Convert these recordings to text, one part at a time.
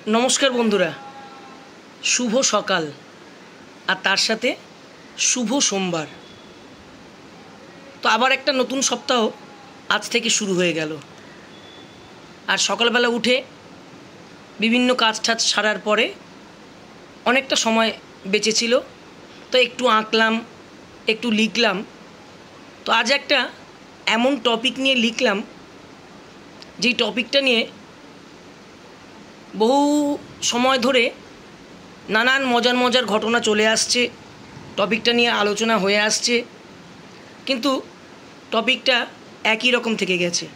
নমস্কার বন্ধুরা, শুভ সকাল আর তার সাথে শুভ সোমবার। তো আবার একটা নতুন সপ্তাহ আজ থেকে শুরু হয়ে গেল। আর সকালবেলা উঠে বিভিন্ন কাজ টাজ সারার পরে অনেকটা সময় বেঁচেছিল, তো একটু আঁকলাম, একটু লিখলাম। তো আজ একটা এমন টপিক নিয়ে লিখলাম যেই টপিকটা নিয়ে বহু সময় ধরে নানান মজার মজার ঘটনা চলে আসছে, টপিকটা নিয়ে আলোচনা হয়ে আসছে, কিন্তু টপিকটা একই রকম থেকে গেছে।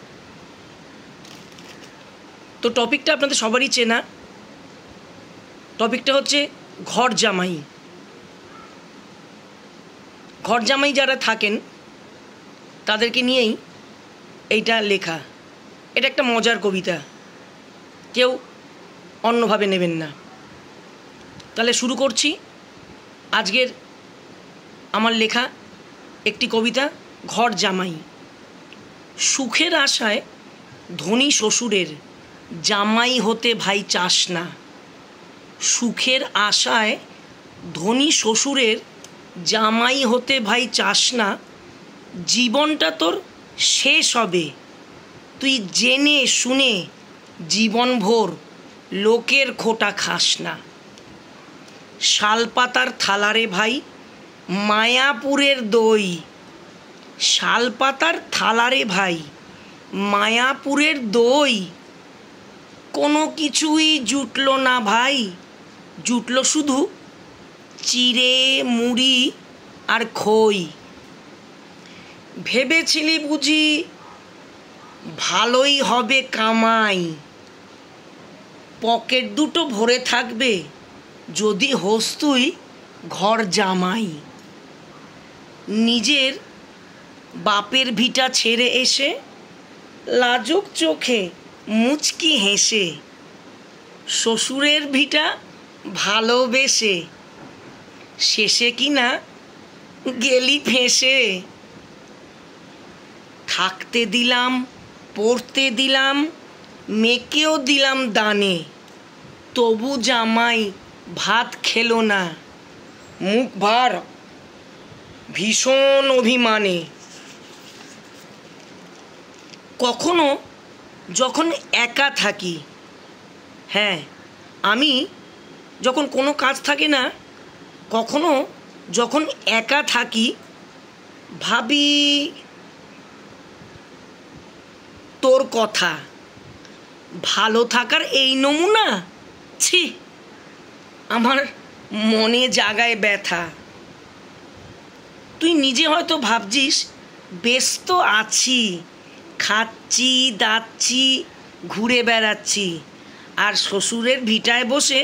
তো টপিকটা আপনাদের সবারই চেনা। টপিকটা হচ্ছে ঘর জামাই। ঘর জামাই যারা থাকেন তাদেরকে নিয়েই এইটা লেখা। এটা একটা মজার কবিতা, কেউ অন্যভাবে নেবেন না। তাহলে শুরু করছি আজকের আমার লেখা একটি কবিতা, ঘর জামাই। সুখের আশায় ধনী শ্বশুরের জামাই হতে ভাই চাস না। সুখের আশায় ধনী শ্বশুরের জামাই হতে ভাই চাস না। জীবনটা তোর শেষ হবে, তুই জেনে শুনে জীবনভর লোকের খোটা খাস না। শালপাতার থালারে ভাই মায়াপুরের দই। শালপাতার থালারে ভাই মায়াপুরের দই। কোনো কিছুই জুটল না ভাই, জুটল শুধু চিড়ে মুড়ি আর খই। ভেবেছিলি বুঝি ভালোই হবে কামাই, পকেট দুটো ভরে থাকবে যদি হোস তুই ঘর জামাই। নিজের বাপের ভিটা ছেড়ে এসে লাজুক চোখে মুচকি হেসে শ্বশুরের ভিটা ভালোবেসে শেষে কিনা গেলি ফেঁসে। থাকতে দিলাম, পড়তে দিলাম, মেয়েকেও দিলাম দানে, তবু জামাই ভাত খেলো না, মুখ ভার ভীষণ অভিমানে। কখনো যখন একা থাকি, হ্যাঁ আমি যখন কোনো কাজ থাকে না, কখনো যখন একা থাকি ভাবি তোর কথা। ভালো থাকার এই নমুনা, ছি আমার মনে জাগায় ব্যথা। তুই নিজে হয়তো ভাবছিস বেশ তো আছি, খাচ্ছি দাচ্ছি ঘুরে বেড়াচ্ছি, আর শ্বশুরের ভিটায় বসে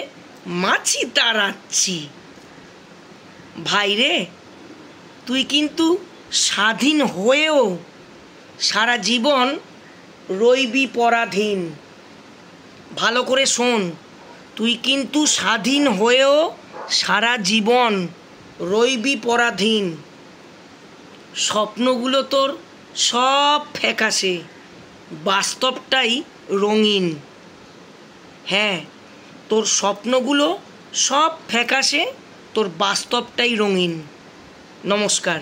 মাছি তাড়াচ্ছি। ভাই রে, তুই কিন্তু স্বাধীন হয়েও সারা জীবন রইবি পরাধীন। ভালো করে শোন, তুই কিন্তু স্বাধীন হয়েও সারা জীবন রইবি পরাধীন। স্বপ্নগুলো তোর সব ফ্যাকাশে, বাস্তবটাই রঙিন। হ্যাঁ, তোর স্বপ্নগুলো সব ফ্যাকাশে, তোর বাস্তবটাই রঙিন। নমস্কার।